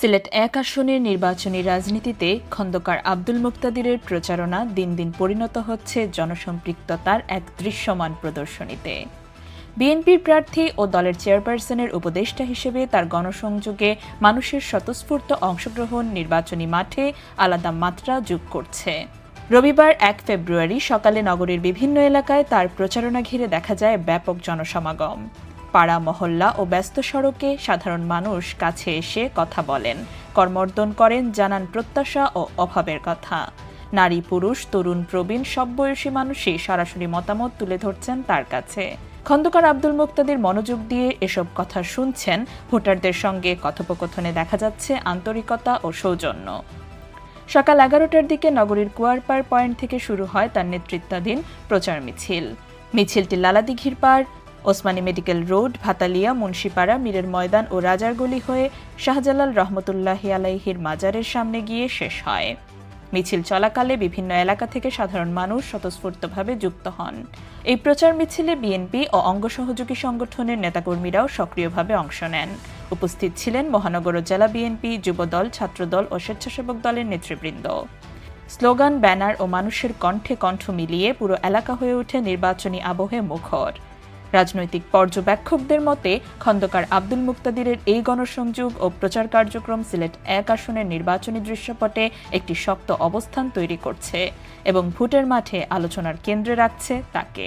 সিলেট ১ আসনের নির্বাচনী রাজনীতিতে খন্দকার আব্দুল মুকতাদিরের প্রচারণা দিন দিন পরিণত হচ্ছে জনসম্পৃক্ততার এক দৃশ্যমান প্রদর্শনীতে। বিএনপির প্রার্থী ও দলের চেয়ারপারসনের উপদেষ্টা হিসেবে তার গণসংযোগে মানুষের স্বতঃস্ফূর্ত অংশগ্রহণ নির্বাচনী মাঠে আলাদা মাত্রা যোগ করছে। রবিবার ১ ফেব্রুয়ারি সকালে নগরীর বিভিন্ন এলাকায় তার প্রচারণা ঘিরে দেখা যায় ব্যাপক জনসমাগম। পাড়া মহল্লা ও ব্যস্ত সড়কে সাধারণ মানুষ কাছে এসে কথা বলেন, করমর্দন করেন, জানান প্রত্যাশা ও অভাবের কথা। নারী পুরুষ তরুণ প্রবীণ সব বয়সী মানুষই সরাসরি মতামত তুলে ধরছেন তার কাছে। খন্দকার আব্দুল মুকতাদির মনোযোগ দিয়ে এসব কথা শুনছেন। ভোটারদের সঙ্গে কথোপকথনে দেখা যাচ্ছে আন্তরিকতা ও সৌজন্য। সকাল ১১টার দিকে নগরীর কুয়ারপাড় পয়েন্ট থেকে শুরু হয় তার নেতৃত্বাধীন প্রচার মিছিল। মিছিলটি লালাদিঘির পাড়, ওসমানী মেডিকেল রোড, ভাতালিয়া, মুন্সিপাড়া, মীরের ময়দান ও রাজারগলি হয়ে শাহজালাল রহমতুল্লাহি আলাইহির মাজারের সামনে গিয়ে শেষ হয়। মিছিল চলাকালে বিভিন্ন এলাকা থেকে সাধারণ মানুষ স্বতঃস্ফূর্তভাবে যুক্ত হন। এই প্রচার মিছিলে বিএনপি ও অঙ্গ সহযোগী সংগঠনের নেতাকর্মীরাও সক্রিয়ভাবে অংশ নেন। উপস্থিত ছিলেন মহানগর ও জেলা বিএনপি, যুবদল, ছাত্রদল ও স্বেচ্ছাসেবক দলের নেতৃবৃন্দ। স্লোগান, ব্যানার ও মানুষের কণ্ঠে কণ্ঠ মিলিয়ে পুরো এলাকা হয়ে ওঠে নির্বাচনী আবহে মুখর। রাজনৈতিক পর্যবেক্ষকদের মতে খন্দকার আব্দুল মুকতাদিরের এই গণসংযোগ ও প্রচার কার্যক্রম সিলেট ১ আসনের নির্বাচনী দৃশ্যপটে একটি শক্ত অবস্থান তৈরি করছে এবং ভোটের মাঠে আলোচনার কেন্দ্রে রাখছে তাকে।